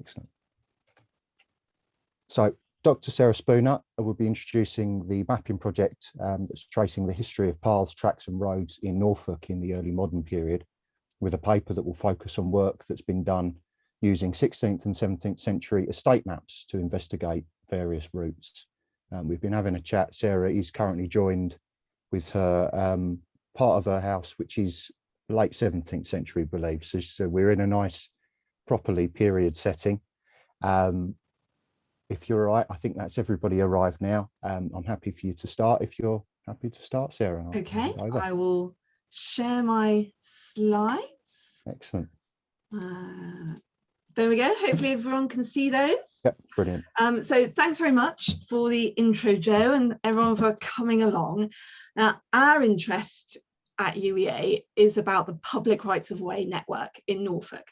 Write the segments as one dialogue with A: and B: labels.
A: Excellent. So Dr. Sarah Spooner will be introducing the mapping project that's tracing the history of paths, tracks and roads in Norfolk in the early modern period, with a paper that will focus on work that's been done using 16th and 17th century estate maps to investigate various routes. We've been having a chat. Sarah is currently joined with her part of her house, which is late 17th century, I believe. So we're in a nice, properly period setting. If you're all right, I think that's everybody arrived now. I'm happy for you to start if you're happy to start, Sarah.
B: Okay, I will share my slides.
A: Excellent.
B: There we go. Hopefully everyone can see those.
A: Yep, brilliant.
B: So thanks very much for the intro, Joe, and everyone for coming along. Now, our interest at UEA is about the public rights of way network in Norfolk.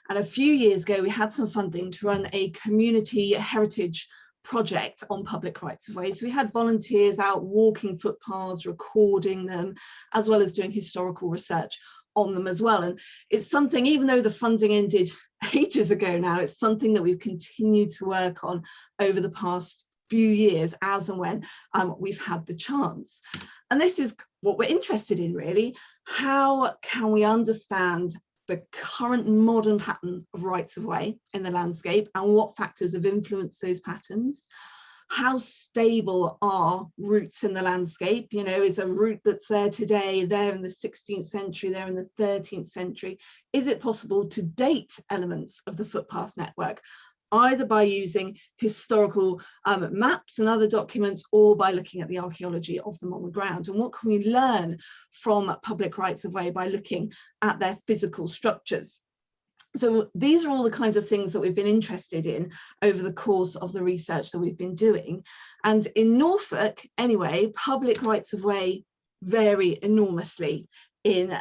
B: And a few years ago, we had some funding to run a community heritage project on public rights of way. So we had volunteers out walking footpaths, recording them, as well as doing historical research on them as well. And it's something, even though the funding ended ages ago now, it's something that we've continued to work on over the past few years as and when we've had the chance. And this is what we're interested in, really. How can we understand the current modern pattern of rights of way in the landscape and what factors have influenced those patterns? How stable are routes in the landscape? You know, is a route that's there today, there in the 16th century, there in the 13th century? Is it possible to date elements of the footpath network, either by using historical maps and other documents, or by looking at the archaeology of them on the ground? And what can we learn from public rights of way by looking at their physical structures? So these are all the kinds of things that we've been interested in over the course of the research that we've been doing. And in Norfolk, anyway, public rights of way vary enormously in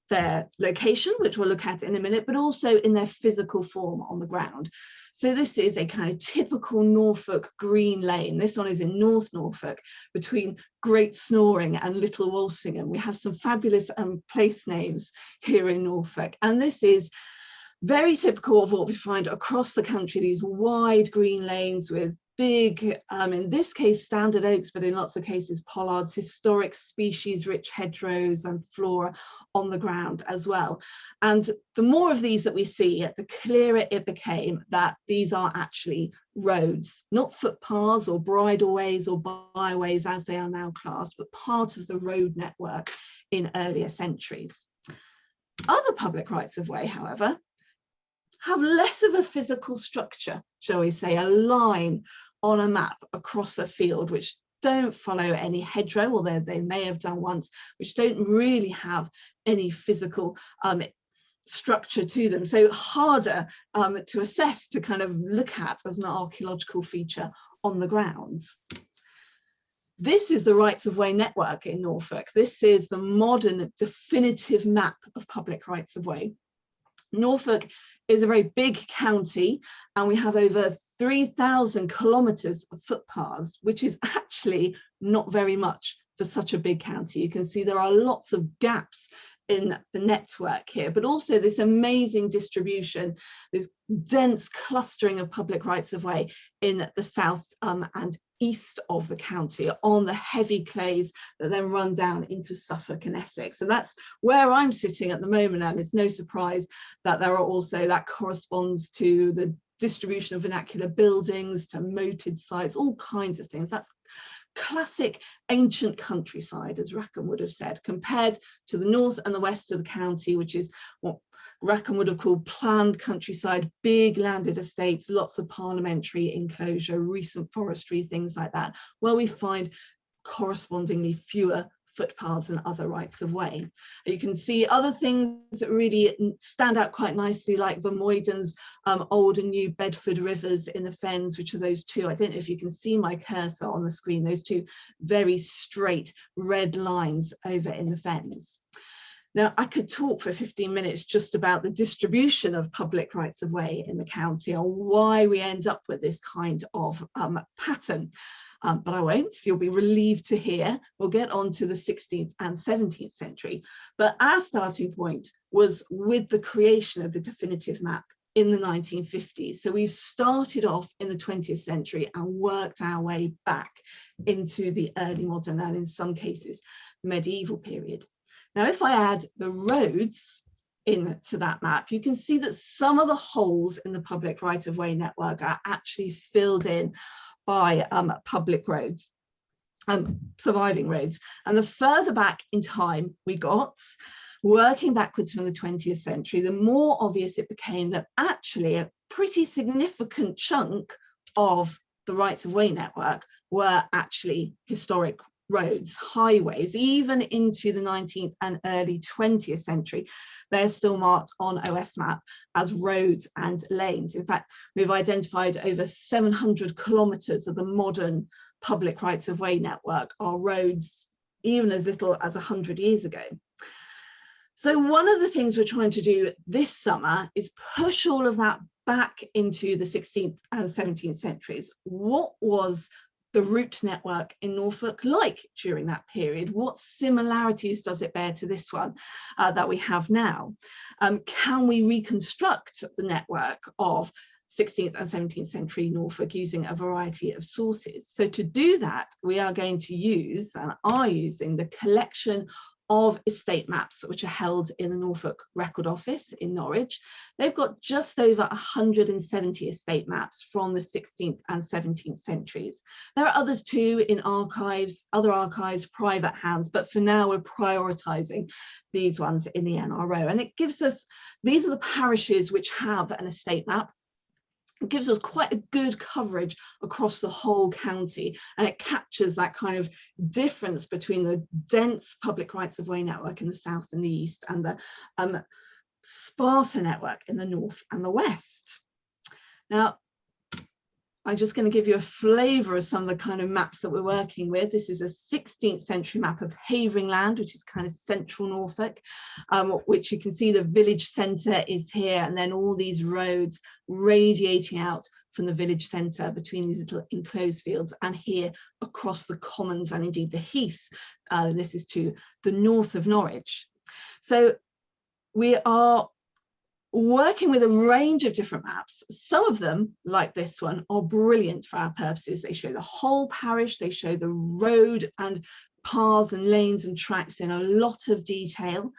B: their location, which we'll look at in a minute, but also in their physical form on the ground. So this is a kind of typical Norfolk green lane. This one is in North Norfolk, between Great Snoring and Little Walsingham. We have some fabulous place names here in Norfolk. And this is very typical of what we find across the country, these wide green lanes with big, in this case, standard oaks, but in lots of cases, pollards, historic species-rich hedgerows and flora on the ground as well. And the more of these that we see, the clearer it became that these are actually roads, not footpaths or bridleways or byways as they are now classed, but part of the road network in earlier centuries. Other public rights of way, however, have less of a physical structure, shall we say, a line on a map across a field, which don't follow any hedgerow, although they may have done once, which don't really have any physical structure to them. So harder to assess, to kind of look at as an archaeological feature on the ground. This is the rights of way network in Norfolk. This is the modern definitive map of public rights of way. Norfolk is a very big county, and we have over 3,000 kilometers of footpaths, which is actually not very much for such a big county. You can see there are lots of gaps in the network here, but also this amazing distribution, this dense clustering of public rights of way in the south and east of the county on the heavy clays that then run down into Suffolk and Essex. And that's where I'm sitting at the moment, and it's no surprise that there are also, that corresponds to the distribution of vernacular buildings, to moated sites, all kinds of things. That's classic ancient countryside, as Rackham would have said, compared to the north and the west of the county, which is what Rackham would have called planned countryside, big landed estates, lots of parliamentary enclosure, recent forestry, things like that, where we find correspondingly fewer footpaths and other rights of way. You can see other things that really stand out quite nicely, like Vermeuden's old and new Bedford rivers in the fens, which are those two, I don't know if you can see my cursor on the screen, those two very straight red lines over in the fens. Now, I could talk for 15 minutes just about the distribution of public rights of way in the county, or why we end up with this kind of pattern. But I won't, so you'll be relieved to hear. We'll get on to the 16th and 17th century. But our starting point was with the creation of the definitive map in the 1950s. So we've started off in the 20th century and worked our way back into the early modern and in some cases medieval period. Now, if I add the roads into that map, you can see that some of the holes in the public right-of-way network are actually filled in by public roads, surviving roads. And the further back in time we got, working backwards from the 20th century, the more obvious it became that actually a pretty significant chunk of the rights-of-way network were actually historic roads, highways. Even into the 19th and early 20th century, they're still marked on OS map as roads and lanes. In fact, we've identified over 700 kilometers of the modern public rights-of-way network are roads, even as little as 100 years ago. So one of the things we're trying to do this summer is push all of that back into the 16th and 17th centuries. What was the route network in Norfolk like during that period? What similarities does it bear to this one that we have now? Can we reconstruct the network of 16th and 17th century Norfolk using a variety of sources? So to do that, we are going to use and are using the collection of estate maps which are held in the Norfolk Record Office in Norwich. They've got just over 170 estate maps from the 16th and 17th centuries. There are others too in archives, other archives, private hands, but for now we're prioritising these ones in the NRO. And it gives us, these are the parishes which have an estate map. It gives us quite a good coverage across the whole county, and it captures that kind of difference between the dense public rights-of-way network in the south and the east and the sparser network in the north and the west. Now, I'm just going to give you a flavour of some of the kind of maps that we're working with. This is a 16th century map of Havering Land, which is kind of central Norfolk, which you can see the village centre is here, and then all these roads radiating out from the village centre between these little enclosed fields, and here across the commons and indeed the heaths. This is to the north of Norwich. So we are working with a range of different maps. Some of them, like this one, are brilliant for our purposes. They show the whole parish, they show the road and paths and lanes and tracks in a lot of detail.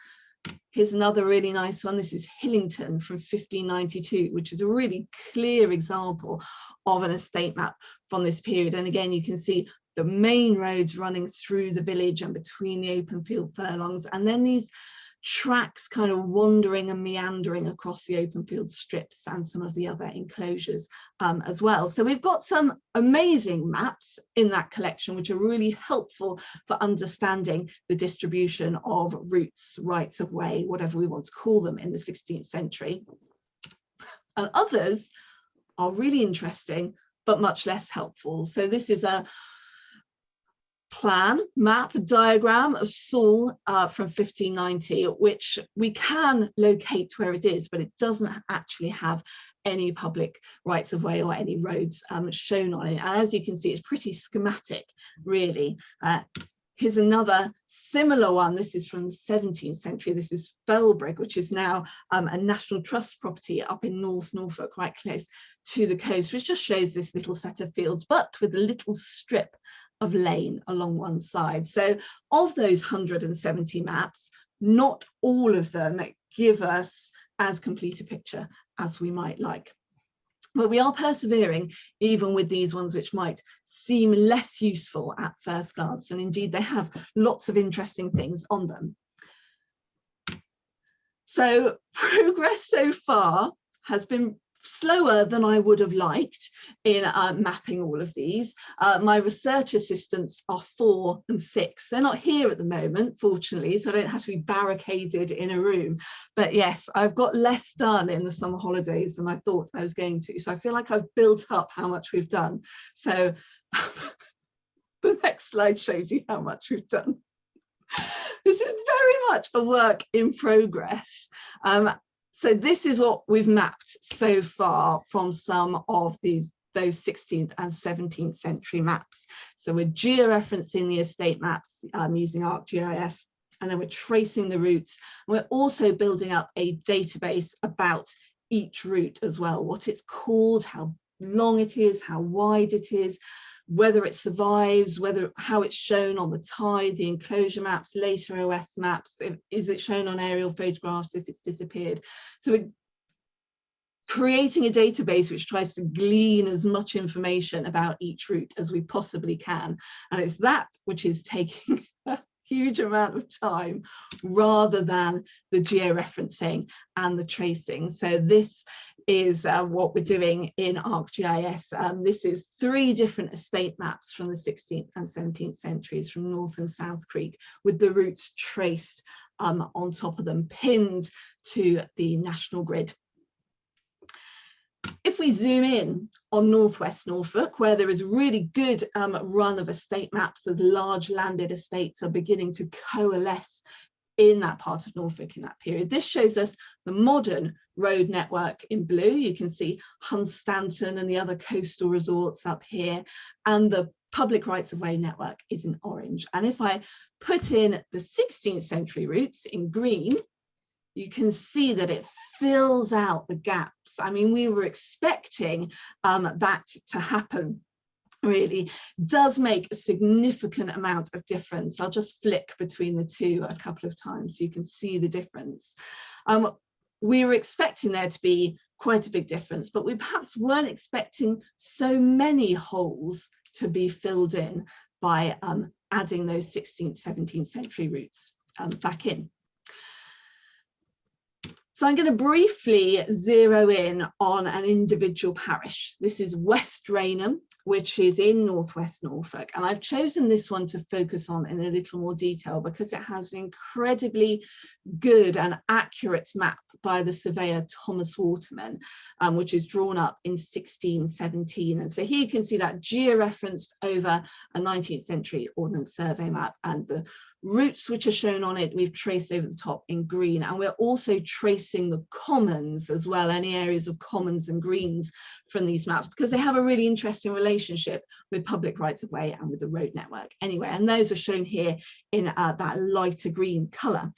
B: Here's another really nice one. This is Hillington from 1592, which is a really clear example of an estate map from this period. And again, you can see the main roads running through the village and between the open field furlongs, and then these tracks kind of wandering and meandering across the open field strips and some of the other enclosures as well. So we've got some amazing maps in that collection which are really helpful for understanding the distribution of routes, rights of way, whatever we want to call them, in the 16th century. And others are really interesting but much less helpful. So this is a plan, map, diagram of Saul from 1590, which we can locate where it is, but it doesn't actually have any public rights of way or any roads shown on it. And as you can see, it's pretty schematic, really. Here's another similar one. This is from the 17th century. This is Felbright, which is now a National Trust property up in North Norfolk, quite close to the coast, which just shows this little set of fields, but with a little strip of lane along one side. So of those 170 maps, not all of them give us as complete a picture as we might like. But we are persevering even with these ones which might seem less useful at first glance, and indeed they have lots of interesting things on them. So progress so far has been slower than I would have liked in mapping all of these. My research assistants are 4 and 6. They're not here at the moment, fortunately, so I don't have to be barricaded in a room. But yes, I've got less done in the summer holidays than I thought I was going to. So I feel like I've built up how much we've done. So the next slide shows you how much we've done. This is very much a work in progress. So this is what we've mapped so far from some of those 16th and 17th century maps. So we're georeferencing the estate maps using ArcGIS, and then we're tracing the routes. And we're also building up a database about each route as well, what it's called, how long it is, how wide it is, whether it survives, how it's shown on the tide, the enclosure maps, later OS maps, is it shown on aerial photographs if it's disappeared. So we're creating a database which tries to glean as much information about each route as we possibly can. And it's that which is taking a huge amount of time rather than the georeferencing and the tracing. So this is what we're doing in ArcGIS. This is 3 different estate maps from the 16th and 17th centuries from North and South Creek, with the routes traced on top of them, pinned to the national grid. If we zoom in on northwest Norfolk, where there is really good run of estate maps as large landed estates are beginning to coalesce in that part of Norfolk in that period. This shows us the modern road network in blue. You can see Hunstanton and the other coastal resorts up here, and the public rights of way network is in orange. And if I put in the 16th century routes in green, you can see that it fills out the gaps. I mean, we were expecting that to happen. Really does make a significant amount of difference. I'll just flick between the two a couple of times so you can see the difference. We were expecting there to be quite a big difference, but we perhaps weren't expecting so many holes to be filled in by adding those 16th, 17th century routes back in. So I'm going to briefly zero in on an individual parish. This is West Raynham, which is in northwest Norfolk. And I've chosen this one to focus on in a little more detail because it has an incredibly good and accurate map by the surveyor Thomas Waterman, which is drawn up in 1617. And so here you can see that georeferenced over a 19th century Ordnance Survey map, and the routes which are shown on it we've traced over the top in green, and we're also tracing the commons as well, any areas of commons and greens from these maps, because they have a really interesting relationship with public rights of way and with the road network anyway, and those are shown here in that lighter green colour.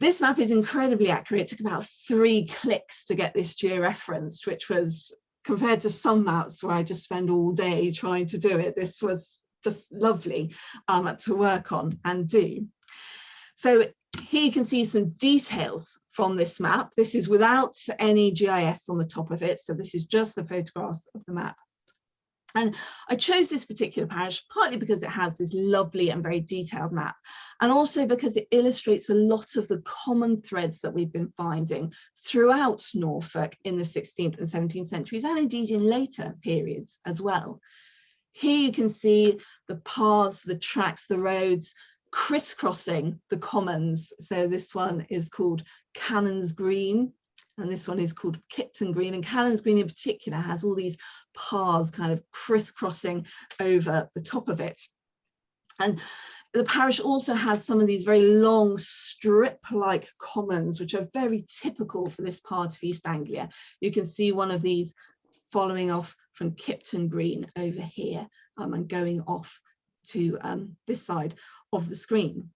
B: This map is incredibly accurate. It took about 3 clicks to get this georeferenced, which was, compared to some maps where I just spend all day trying to do it, this was just lovely to work on and do. So here you can see some details from this map. This is without any GIS on the top of it, so this is just the photographs of the map. And I chose this particular parish partly because it has this lovely and very detailed map, and also because it illustrates a lot of the common threads that we've been finding throughout Norfolk in the 16th and 17th centuries, and indeed in later periods as well. Here you can see the paths, the tracks, the roads crisscrossing the commons. So this one is called Cannons Green, and this one is called Kipton Green. And Cannons Green in particular has all these paths kind of crisscrossing over the top of it. And the parish also has some of these very long strip-like commons, which are very typical for this part of East Anglia. You can see one of these following off from Kipton Green over here and going off to this side of the screen.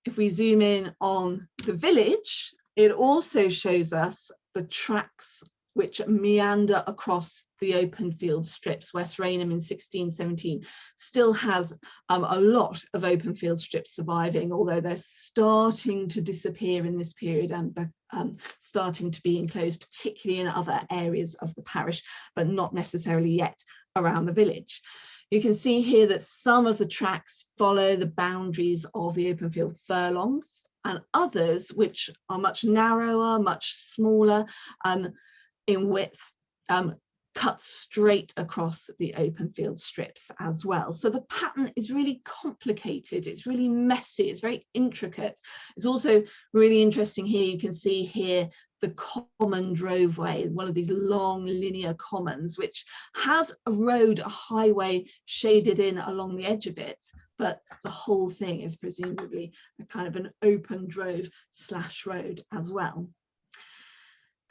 B: If we zoom in on the village, it also shows us the tracks which meander across the open field strips. West Raynham in 1617 still has a lot of open field strips surviving, although they're starting to disappear in this period and starting to be enclosed, particularly in other areas of the parish, but not necessarily yet around the village. You can see here that some of the tracks follow the boundaries of the open field furlongs, and others, which are much narrower, much smaller in width, cut straight across the open field strips as well. So the pattern is really complicated, it's really messy, it's very intricate. It's also really interesting here, you can see here the common droveway, one of these long linear commons, which has a road, a highway shaded in along the edge of it, but the whole thing is presumably a kind of an open drove / road as well.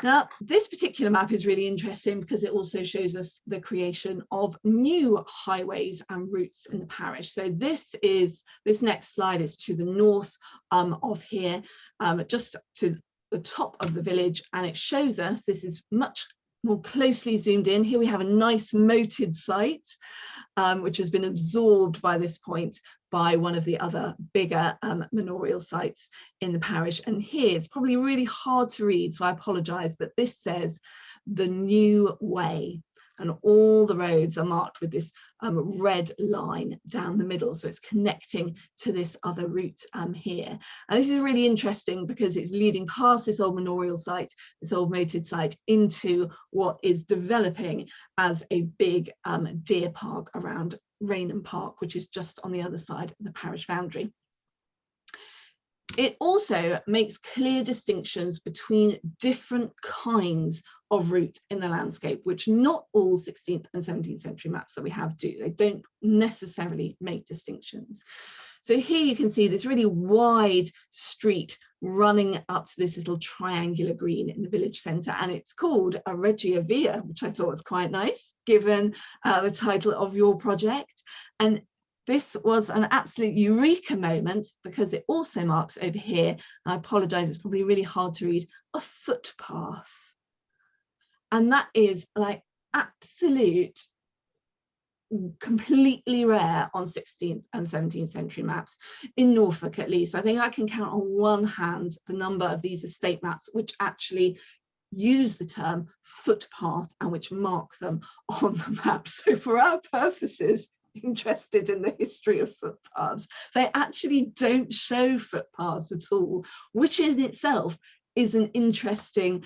B: Now, this particular map is really interesting because it also shows us the creation of new highways and routes in the parish. So this next slide is to the north of here, just to the top of the village, and it shows us, this is much more closely zoomed in. Here we have a nice moated site, which has been absorbed by this point by one of the other bigger manorial sites in the parish. And here it's probably really hard to read, so I apologise, but this says the new way, and all the roads are marked with this red line down the middle, so it's connecting to this other route here. And this is really interesting because it's leading past this old manorial site, this old moated site, into what is developing as a big deer park around Rainham Park, which is just on the other side of the parish boundary. It also makes clear distinctions between different kinds of route in the landscape, which not all 16th and 17th century maps that we have do. They don't necessarily make distinctions. So here you can see this really wide street running up to this little triangular green in the village centre, and it's called a Regia Via, which I thought was quite nice, given the title of your project. And this was an absolute eureka moment because it also marks over here, I apologise, it's probably really hard to read, a footpath. And that is like absolute, completely rare on 16th and 17th century maps, in Norfolk at least. I think I can count on one hand the number of these estate maps which actually use the term footpath and which mark them on the map. So for our purposes, interested in the history of footpaths, they actually don't show footpaths at all, which in itself is an interesting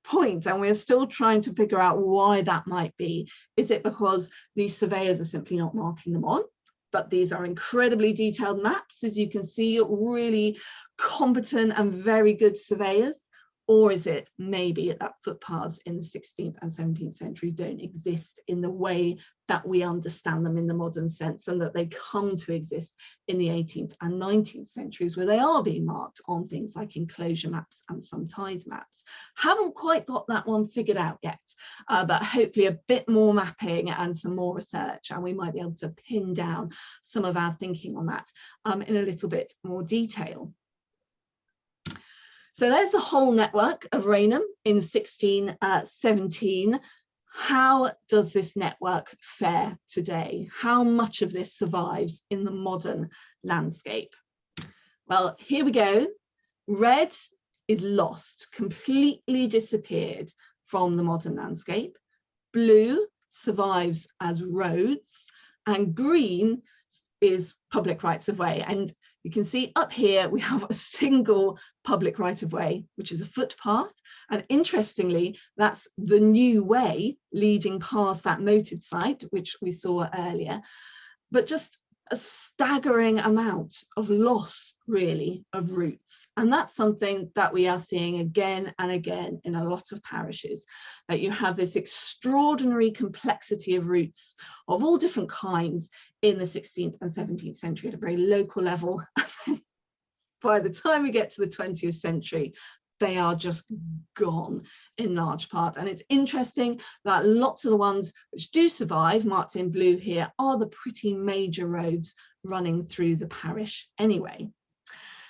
B: point, and we're still trying to figure out why that might be. Is it because these surveyors are simply not marking them on? But these are incredibly detailed maps, as you can see, really competent and very good surveyors. Or is it maybe that footpaths in the 16th and 17th century don't exist in the way that we understand them in the modern sense, and that they come to exist in the 18th and 19th centuries, where they are being marked on things like enclosure maps and some tithe maps? Haven't quite got that one figured out yet, but hopefully a bit more mapping and some more research, and we might be able to pin down some of our thinking on that in a little bit more detail. So there's the whole network of Rainham in 1617. How does this network fare today? How much of this survives in the modern landscape? Well, here we go. Red is lost, completely disappeared from the modern landscape. Blue survives as roads, and green is public rights of way. And you can see up here we have a single public right of way, which is a footpath. And interestingly, that's the new way leading past that moated site, which we saw earlier. But just a staggering amount of loss, really, of routes. And that's something that we are seeing again and again in a lot of parishes, that you have this extraordinary complexity of routes of all different kinds in the 16th and 17th century at a very local level. By the time we get to the 20th century, they are just gone in large part. And it's interesting that lots of the ones which do survive, marked in blue here, are the pretty major roads running through the parish anyway.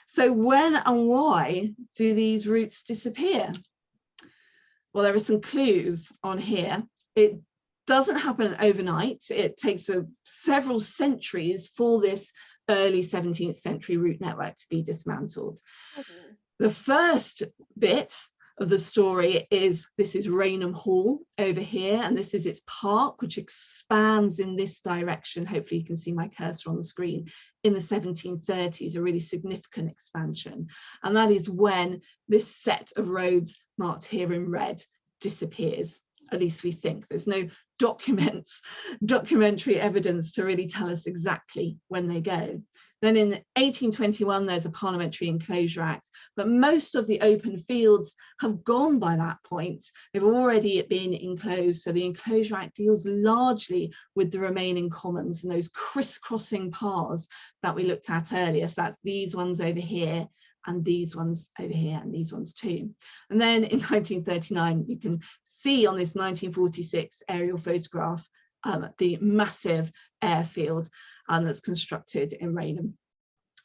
B: So when and why do these routes disappear? Well, there are some clues on here. It doesn't happen overnight. It takes several centuries for this early 17th century route network to be dismantled. The first bit of the story is, this is Rainham Hall over here, and this is its park, which expands in this direction. Hopefully you can see my cursor on the screen. In the 1730s, a really significant expansion. And that is when this set of roads marked here in red disappears. At least we think. There's no documentary evidence to really tell us exactly when they go. Then in 1821, there's a Parliamentary Enclosure Act, but most of the open fields have gone by that point. They've already been enclosed, so the Enclosure Act deals largely with the remaining commons and those crisscrossing paths that we looked at earlier. So that's these ones over here, and these ones over here, and these ones too. And then in 1939, you can see on this 1946 aerial photograph the massive airfield that's constructed in Rainham.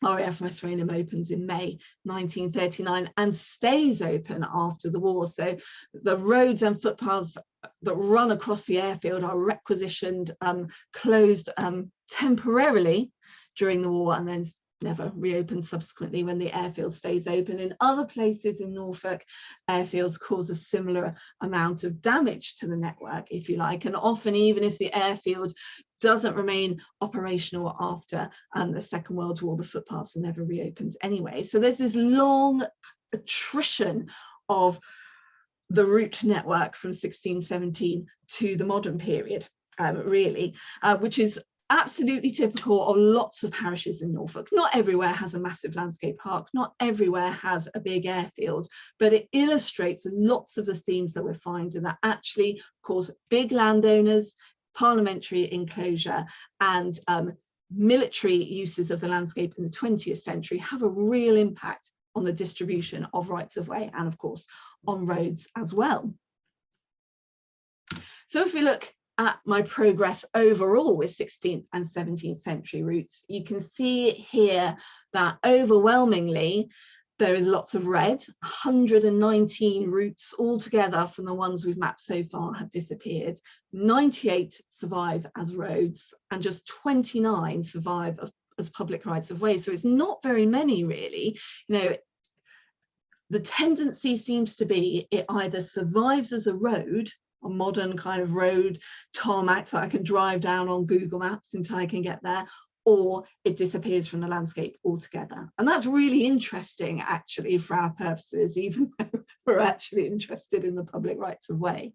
B: RAF West Raynham opens in May 1939 and stays open after the war. So the roads and footpaths that run across the airfield are requisitioned, closed temporarily during the war, and then never reopened subsequently when the airfield stays open. In other places in Norfolk, airfields cause a similar amount of damage to the network, if you like, and often even if the airfield doesn't remain operational after the Second World War, the footpaths are never reopened anyway. So there's this long attrition of the route network from 1617 to the modern period, really, which is absolutely typical of lots of parishes in Norfolk. Not everywhere has a massive landscape park, not everywhere has a big airfield, but it illustrates lots of the themes that we're finding, that actually, of course, big landowners, parliamentary enclosure, and military uses of the landscape in the 20th century have a real impact on the distribution of rights of way, and of course on roads as well. So if we look at my progress overall with 16th and 17th century routes, you can see here that overwhelmingly there is lots of red. 119 routes altogether from the ones we've mapped so far have disappeared. 98 survive as roads, and just 29 survive as public rights of way. So it's not very many, really. You know, the tendency seems to be it either survives as a road, a modern kind of road tarmac that I can drive down on Google Maps until I can get there, or it disappears from the landscape altogether. And that's really interesting, actually, for our purposes, even though we're actually interested in the public rights of way.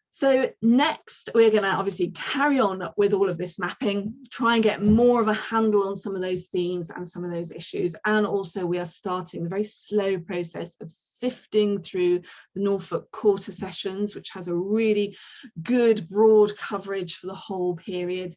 B: So next, we're going to obviously carry on with all of this mapping, try and get more of a handle on some of those themes and some of those issues. And also we are starting the very slow process of sifting through the Norfolk Quarter Sessions, which has a really good broad coverage for the whole period.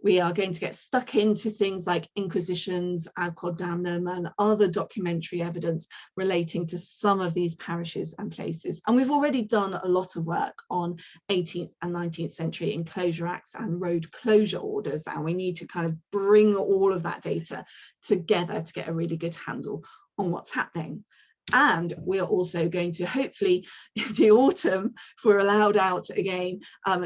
B: We are going to get stuck into things like inquisitions, ad quod damnum, and other documentary evidence relating to some of these parishes and places. And we've already done a lot of work on 18th and 19th century enclosure acts and road closure orders, and we need to kind of bring all of that data together to get a really good handle on what's happening. And we're also going to, hopefully in the autumn, if we're allowed out again,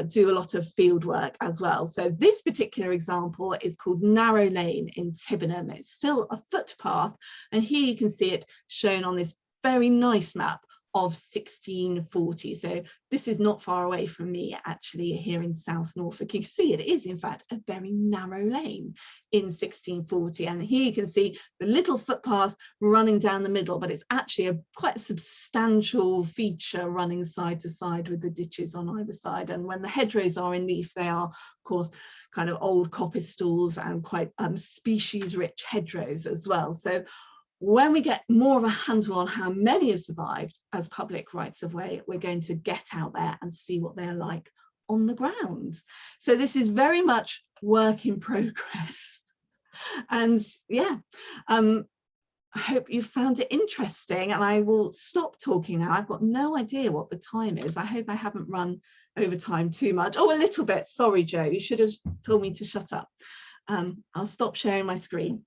B: do a lot of field work as well. So this particular example is called Narrow Lane in Tibenom. It's still a footpath, and here you can see it shown on this very nice map of 1640. So this is not far away from me, actually, here in South Norfolk. You can see it is in fact a very narrow lane in 1640, and here you can see the little footpath running down the middle, but it's actually a quite substantial feature running side to side with the ditches on either side. And when the hedgerows are in leaf, they are of course kind of old coppice stalls and quite species rich hedgerows as well. So when we get more of a handle on how many have survived as public rights of way, we're going to get out there and see what they're like on the ground. So this is very much work in progress. And yeah, I hope you found it interesting, and I will stop talking now. I've got no idea what the time is. I hope I haven't run over time too much. Oh, a little bit. Sorry, Joe, you should have told me to shut up. I'll stop sharing my screen.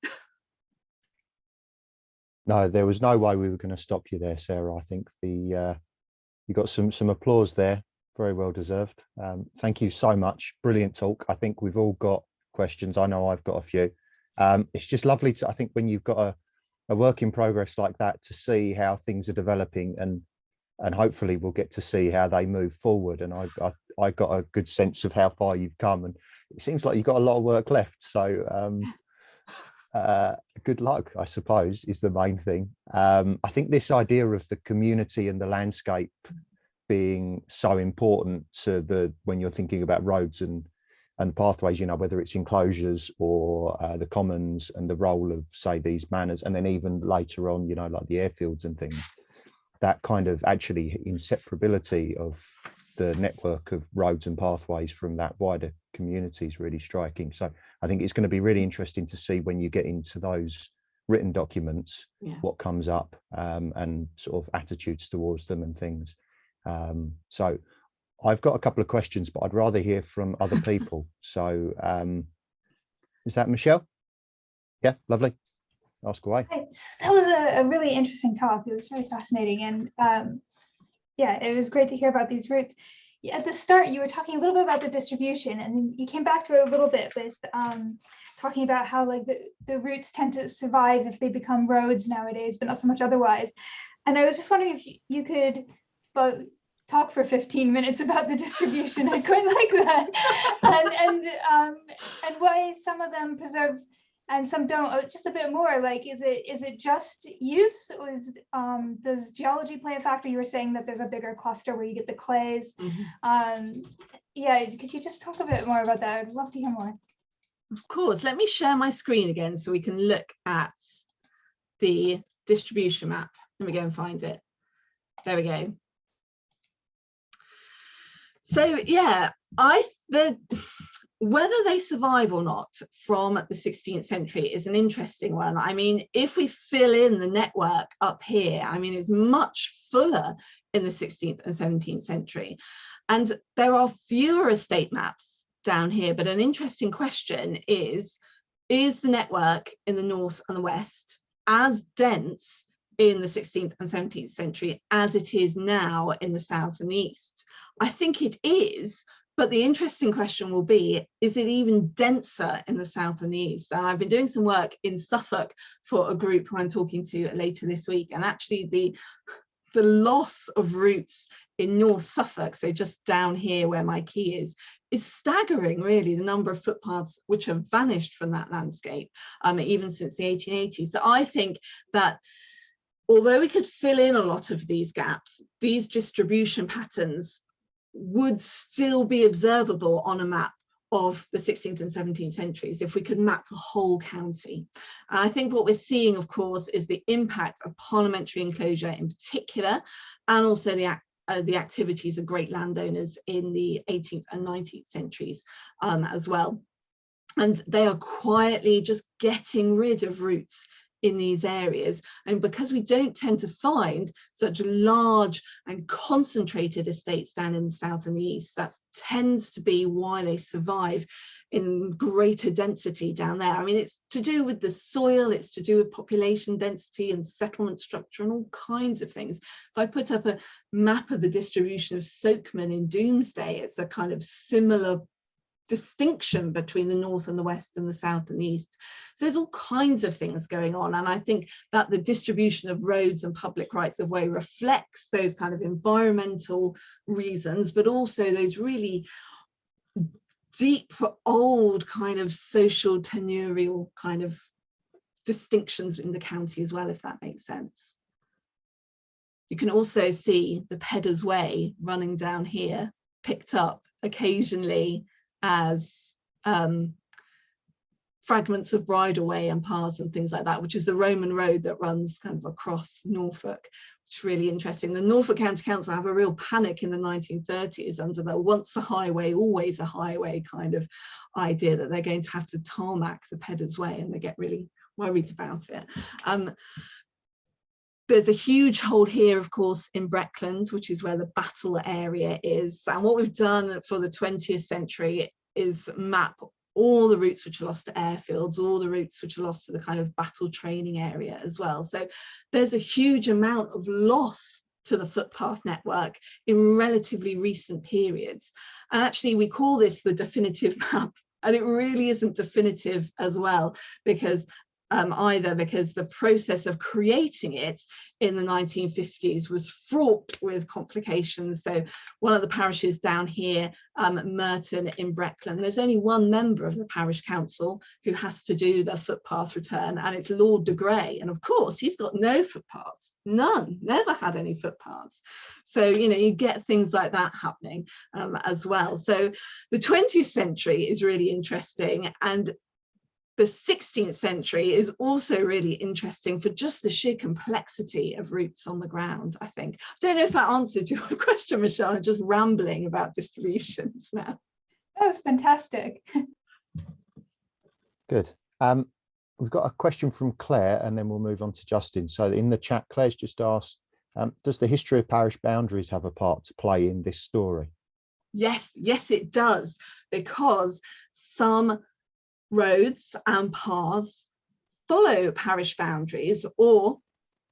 A: No, there was no way we were going to stop you there, Sarah. I think you got some applause there, very well deserved. Thank you so much. Brilliant talk. I think we've all got questions. I know I've got a few. It's just lovely to, I think, when you've got a work in progress like that, to see how things are developing, and hopefully we'll get to see how they move forward. And I got a good sense of how far you've come, and it seems like you've got a lot of work left. So good luck, I suppose, is the main thing. I think this idea of the community and the landscape being so important to when you're thinking about roads and pathways, you know, whether it's enclosures or the commons, and the role of, say, these manors, and then even later on, you know, like the airfields and things, that kind of actually inseparability of the network of roads and pathways from that wider community is really striking. So I think it's going to be really interesting to see when you get into those written documents, what comes up, and sort of attitudes towards them and things. So I've got a couple of questions, but I'd rather hear from other people. So is that Michelle? Yeah, lovely. Ask away.
C: That was a really interesting talk. It was very fascinating. And yeah, it was great to hear about these routes. At the start, you were talking a little bit about the distribution, and then you came back to it a little bit with talking about how like the routes tend to survive if they become roads nowadays, but not so much otherwise. And I was just wondering if you could talk for 15 minutes about the distribution. I quite like that. And why some of them preserve and some don't. Just a bit more, like, is it just use, or does geology play a factor? You were saying that there's a bigger cluster where you get the clays. Yeah, could you just talk a bit more about that? I'd love to hear more.
B: Of course. Let me share my screen again so we can look at the distribution map. Let me go and find it. There we go. So yeah, whether they survive or not from the 16th century is an interesting one. I mean, if we fill in the network up here, I mean, it's much fuller in the 16th and 17th century. And there are fewer estate maps down here, but an interesting question is the network in the north and the west as dense in the 16th and 17th century as it is now in the south and the east? I think it is, but the interesting question will be, is it even denser in the south and the east? And I've been doing some work in Suffolk for a group who I'm talking to later this week, and actually the loss of routes in North Suffolk, so just down here where my key is staggering, really, the number of footpaths which have vanished from that landscape, even since the 1880s. So I think that although we could fill in a lot of these gaps, these distribution patterns would still be observable on a map of the 16th and 17th centuries if we could map the whole county. And I think what we're seeing, of course, is the impact of parliamentary enclosure in particular, and also the activities of great landowners in the 18th and 19th centuries as well. And they are quietly just getting rid of routes in these areas, and because we don't tend to find such large and concentrated estates down in the south and the east, that tends to be why they survive in greater density down there. I mean, it's to do with the soil, it's to do with population density and settlement structure and all kinds of things. If I put up a map of the distribution of Sokemen in Doomsday, it's a kind of similar distinction between the north and the west and the south and the east. So there's all kinds of things going on, and I think that the distribution of roads and public rights of way reflects those kind of environmental reasons, but also those really deep, old kind of social tenurial kind of distinctions in the county as well, if that makes sense. You can also see the Pedder's Way running down here, picked up occasionally as fragments of bridleway and paths and things like that, which is the Roman road that runs kind of across Norfolk, which is really interesting. The Norfolk County Council have a real panic in the 1930s under the once a highway, always a highway kind of idea that they're going to have to tarmac the Pedder's Way, and they get really worried about it. There's a huge hole here, of course, in Breckland, which is where the battle area is. And what we've done for the 20th century is map all the routes which are lost to airfields, all the routes which are lost to the kind of battle training area as well. So there's a huge amount of loss to the footpath network in relatively recent periods. And actually, we call this the definitive map, and it really isn't definitive as well, because because the process of creating it in the 1950s was fraught with complications. So one of the parishes down here, Merton in Breckland, there's only one member of the parish council who has to do the footpath return, and it's Lord de Grey. And of course, he's got no footpaths, none, never had any footpaths. So, you know, you get things like that happening as well. So the 20th century is really interesting, and the 16th century is also really interesting for just the sheer complexity of routes on the ground, I think. I don't know if that answered your question, Michelle. I'm just rambling about distributions now.
C: That was fantastic.
A: Good. We've got a question from Claire, and then we'll move on to Justin. So in the chat, Claire's just asked, does the history of parish boundaries have a part to play in this story?
B: Yes, it does, because some roads and paths follow parish boundaries, or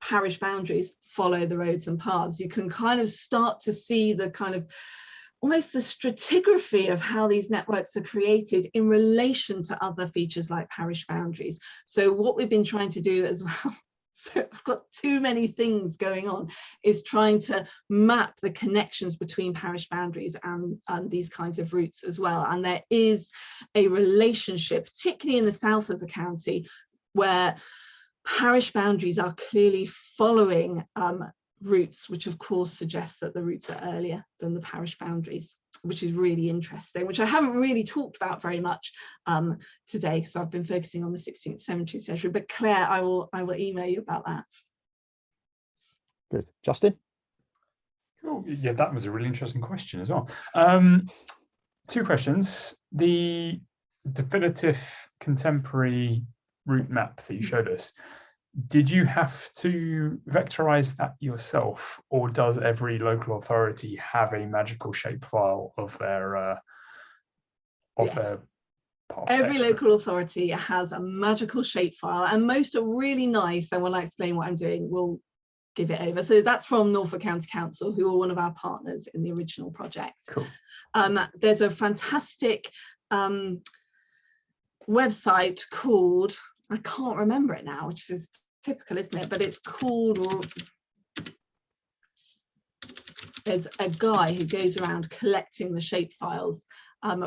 B: parish boundaries follow the roads and paths, you can kind of start to see the kind of almost the stratigraphy of how these networks are created in relation to other features like parish boundaries. So what we've been trying to do as well, so I've got too many things going on, is trying to map the connections between parish boundaries and these kinds of routes as well. And there is a relationship, particularly in the south of the county, where parish boundaries are clearly following routes, which of course suggests that the routes are earlier than the parish boundaries, which is really interesting, which I haven't really talked about very much today. So I've been focusing on the 16th, 17th century, but Claire, I will email you about that.
A: Good. Justin?
D: Cool. Yeah, that was a really interesting question as well. Two questions. The definitive contemporary route map that you showed us, did you have to vectorize that yourself, or does every local authority have a magical shapefile of their path?
B: Every local authority has a magical shapefile, and most are really nice, and when I explain what I'm doing, we'll give it over. So that's from Norfolk County Council, who are one of our partners in the original project.
D: Cool.
B: There's a fantastic website called, I can't remember it now, which is typical, isn't it? But it's called, there's a guy who goes around collecting the shapefiles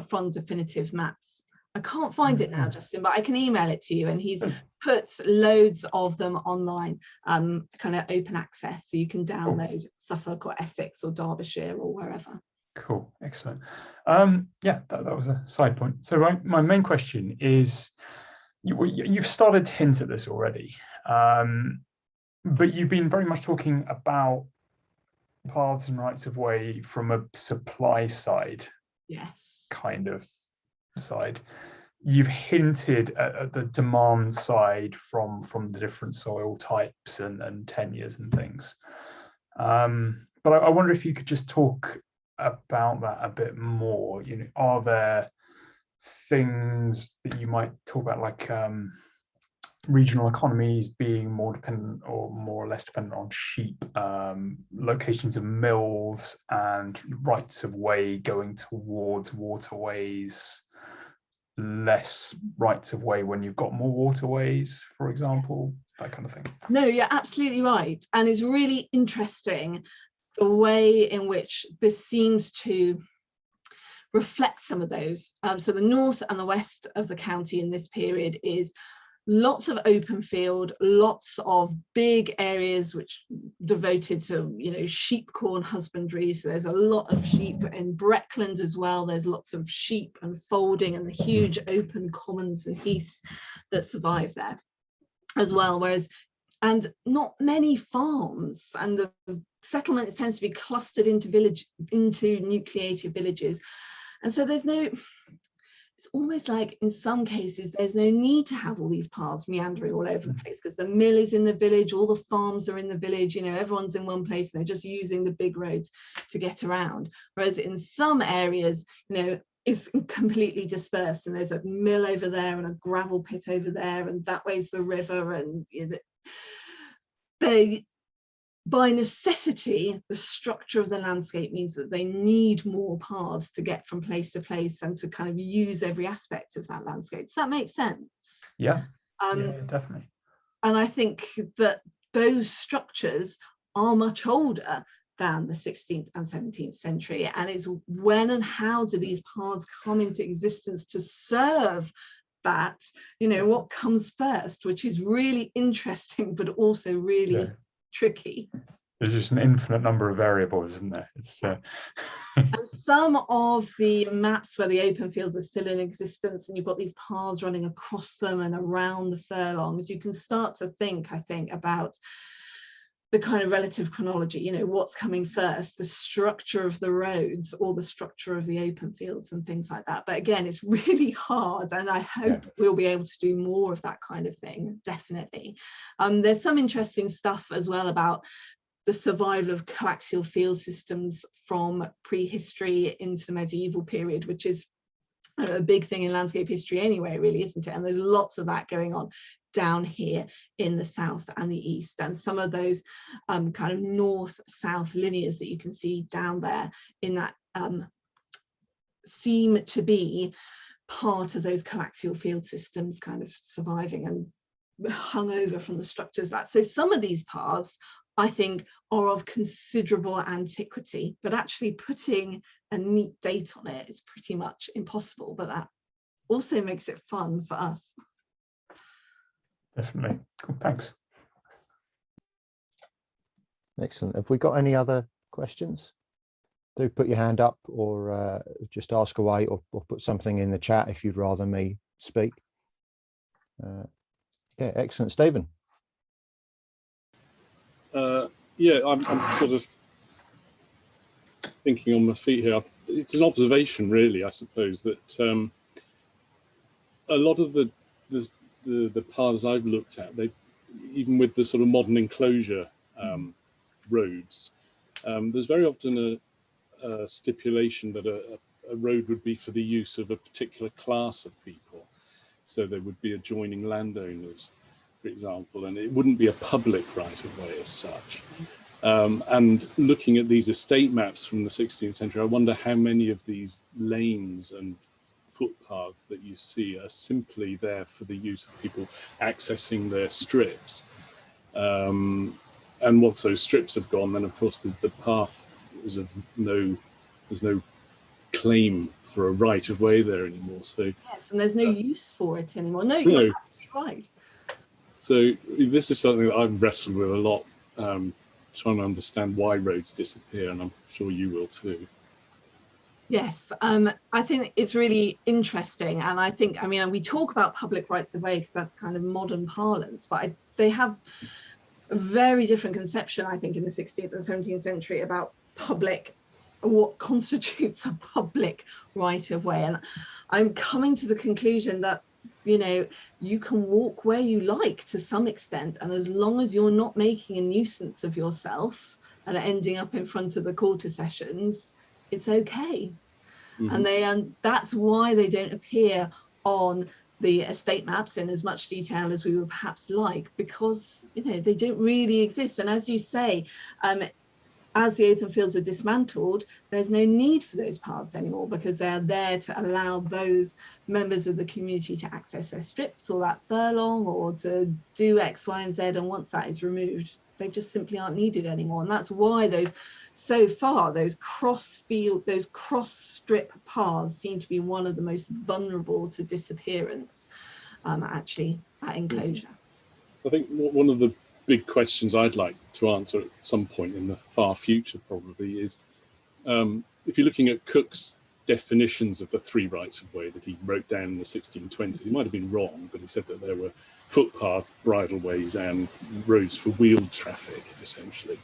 B: from definitive maps. I can't find it now, Justin, but I can email it to you, and he's put loads of them online, kind of open access, so you can download Suffolk or Essex or Derbyshire or wherever.
D: Cool, excellent. Yeah, that was a side point. So my main question is, you've started to hint at this already, but you've been very much talking about paths and rights of way from a supply side, kind of side. You've hinted at the demand side from the different soil types and tenures and things. But I wonder if you could just talk about that a bit more. You know, are there things that you might talk about, like regional economies being more dependent or more or less dependent on sheep, locations of mills, and rights of way going towards waterways, less rights of way when you've got more waterways, for example, that kind of thing? No,
B: you're absolutely right. And it's really interesting the way in which this seems to reflect some of those. So the north and the west of the county in this period is lots of open field, lots of big areas which devoted to, you know, sheep corn husbandry. So there's a lot of sheep in Breckland as well. There's lots of sheep and folding and the huge open commons and heaths that survive there as well. Whereas, and not many farms, and the settlements tends to be clustered into nucleated villages. And so there's no, it's almost like in some cases there's no need to have all these paths meandering all over the place, because the mill is in the village, all the farms are in the village, you know, everyone's in one place and they're just using the big roads to get around. Whereas in some areas, you know, it's completely dispersed, and there's a mill over there and a gravel pit over there, and that way's the river, and you know, they, by necessity, the structure of the landscape means that they need more paths to get from place to place and to kind of use every aspect of that landscape. Does that make sense?
D: Yeah, yeah, definitely.
B: And I think that those structures are much older than the 16th and 17th century, and it's when and how do these paths come into existence to serve that, you know, what comes first, which is really interesting but also really tricky.
D: There's just an infinite number of variables, isn't there? It's
B: and some of the maps where the open fields are still in existence and you've got these paths running across them and around the furlongs, you can start to think, I think, about the kind of relative chronology, you know, what's coming first, the structure of the roads or the structure of the open fields and things like that. But again, it's really hard, and I hope we'll be able to do more of that kind of thing, definitely. There's some interesting stuff as well about the survival of coaxial field systems from prehistory into the medieval period, which is a big thing in landscape history anyway, really, isn't it? And there's lots of that going on down here in the south and the east, and some of those kind of north-south linears that you can see down there in that seem to be part of those coaxial field systems kind of surviving and hung over from the structures. That so some of these paths I think are of considerable antiquity, but actually putting a neat date on it is pretty much impossible, but that also makes it fun for us.
D: Definitely. Cool, thanks.
A: Excellent. Have we got any other questions? Do put your hand up, or just ask away, or put something in the chat if you'd rather me speak. Yeah, excellent. Stephen.
E: Yeah, I'm sort of thinking on my feet here. It's an observation, really, I suppose, that a lot of the paths I've looked at, they, even with the sort of modern enclosure roads, there's very often a stipulation that a road would be for the use of a particular class of people. So there would be adjoining landowners, for example, and it wouldn't be a public right of way as such. And looking at these estate maps from the 16th century, I wonder how many of these lanes and footpaths that you see are simply there for the use of people accessing their strips. And once those strips have gone, then of course the path is of there's no claim for a right of way there anymore. So
B: yes, and there's no use for it anymore. No, you're absolutely right.
E: So this is something that I've wrestled with a lot, trying to understand why roads disappear, and I'm sure you will too.
B: Yes, I think it's really interesting, and I think, I mean, we talk about public rights of way because that's kind of modern parlance, but they have a very different conception, I think, in the 16th and 17th century about public, what constitutes a public right of way. And I'm coming to the conclusion that, you know, you can walk where you like to some extent, and as long as you're not making a nuisance of yourself and ending up in front of the quarter sessions, it's okay. Mm-hmm. And that's why they don't appear on the estate maps in as much detail as we would perhaps like, because, you know, they don't really exist. And as you say, as the open fields are dismantled, there's no need for those paths anymore, because they're there to allow those members of the community to access their strips or that furlong or to do X, Y, and Z. And once that is removed, they just simply aren't needed anymore. And that's why so far those cross strip paths seem to be one of the most vulnerable to disappearance, actually, at enclosure.
E: I think one of the big questions I'd like to answer at some point in the far future probably is, if you're looking at Cook's definitions of the three rights of way that he wrote down in the 1620s, he might have been wrong, but he said that there were footpaths, bridleways, and roads for wheeled traffic, essentially.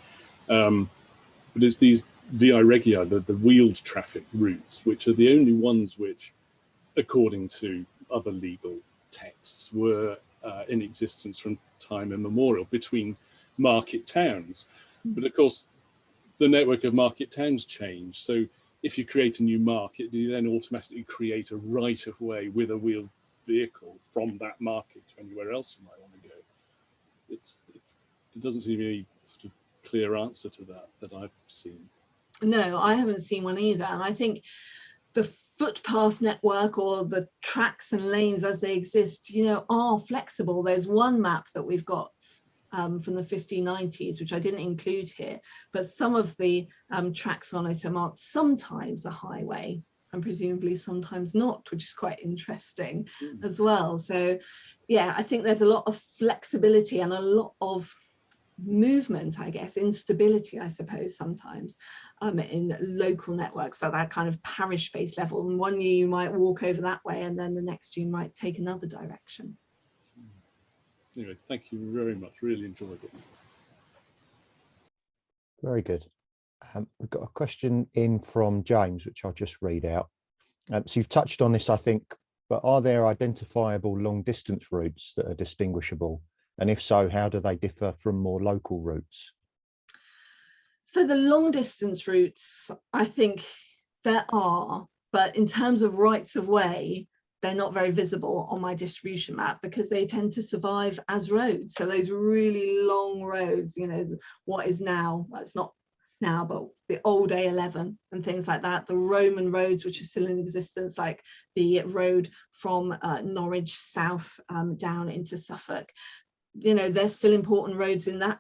E: But it's these via regia, the wheeled traffic routes, which are the only ones which, according to other legal texts, were in existence from time immemorial between market towns. But of course, the network of market towns changed. So if you create a new market, you then automatically create a right of way with a wheeled vehicle from that market to anywhere else you might want to go. There doesn't seem to be any sort of clear answer to that I've seen. No,
B: I haven't seen one either. And I think the footpath network, or the tracks and lanes as they exist, you know, are flexible. There's one map that we've got from the 1590s, which I didn't include here, but some of the tracks on it are marked sometimes a highway and presumably sometimes not, which is quite interesting as well. So yeah, I think there's a lot of flexibility and a lot of movement, I guess, instability, I suppose, sometimes in local networks at that kind of parish-based level. And one year you might walk over that way, and then the next you might take another direction.
E: Anyway, thank you very much. Really enjoyed it.
A: Very good. We've got a question in from James, which I'll just read out. So you've touched on this, I think, but are there identifiable long distance routes that are distinguishable? And if so, how do they differ from more local routes?
B: So the long distance routes, I think there are, but in terms of rights of way, they're not very visible on my distribution map because they tend to survive as roads. So those really long roads, you know, what is now, well, it's not now, but the old A11 and things like that, the Roman roads which are still in existence, like the road from Norwich south down into Suffolk, you know, they're still important roads in the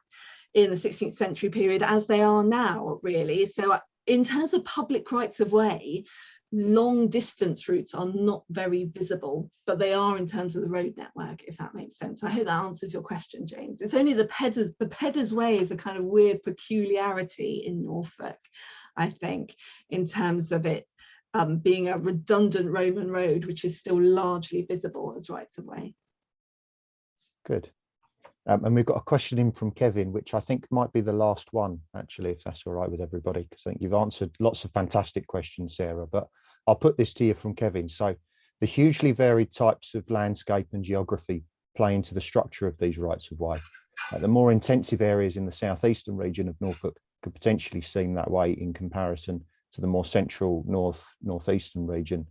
B: 16th century period as they are now, really. So in terms of public rights of way, long distance routes are not very visible, but they are in terms of the road network, if that makes sense. I hope that answers your question, James. It's only the Pedder's Way is a kind of weird peculiarity in Norfolk, I think, in terms of it being a redundant Roman road, which is still largely visible as rights of way.
A: Good. And we've got a question in from Kevin, which I think might be the last one, actually, if that's all right with everybody, because I think you've answered lots of fantastic questions, Sarah, but I'll put this to you from Kevin. So the hugely varied types of landscape and geography play into the structure of these rights of way. The more intensive areas in the southeastern region of Norfolk could potentially seem that way in comparison to the more central northeastern region,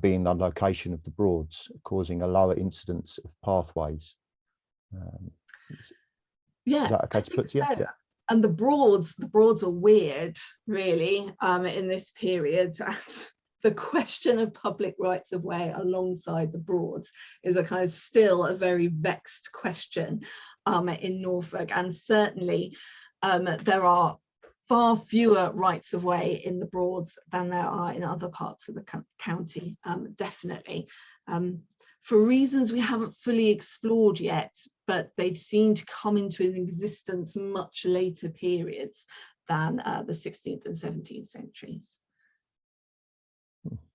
A: being the location of the Broads, causing a lower incidence of pathways.
B: Yeah,
A: is that okay to put to you?
B: So.
A: Yeah.
B: And the Broads are weird, really, in this period. The question of public rights of way alongside the Broads is a kind of still a very vexed question in Norfolk, and certainly there are far fewer rights of way in the Broads than there are in other parts of the county, definitely. For reasons we haven't fully explored yet, but they've seemed to come into existence much later periods than the 16th and 17th centuries.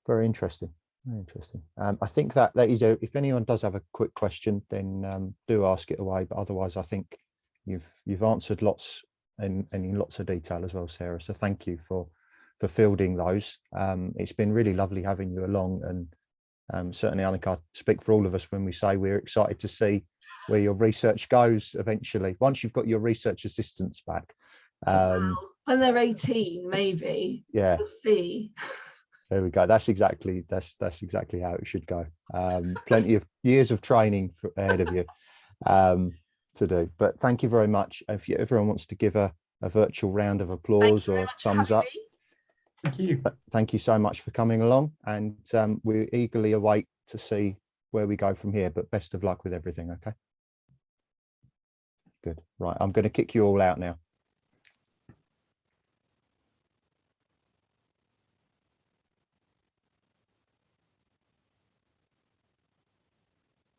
A: Very interesting. Very interesting. I think that is if anyone does have a quick question, then do ask it away. But otherwise, I think you've answered lots and in lots of detail as well, Sarah. So thank you for fielding those. It's been really lovely having you along, and certainly I think I speak for all of us when we say we're excited to see where your research goes eventually, once you've got your research assistants back.
B: Well, when they're 18, maybe.
A: Yeah.
B: We'll see.
A: There we go. That's exactly how it should go. Plenty of years of training ahead of you to do. But thank you very much. If everyone wants to give a virtual round of applause or thumbs up.
D: Thank you.
A: Thank you so much for coming along, and we eagerly await to see where we go from here. But best of luck with everything. Okay. Good. Right. I'm going to kick you all out now.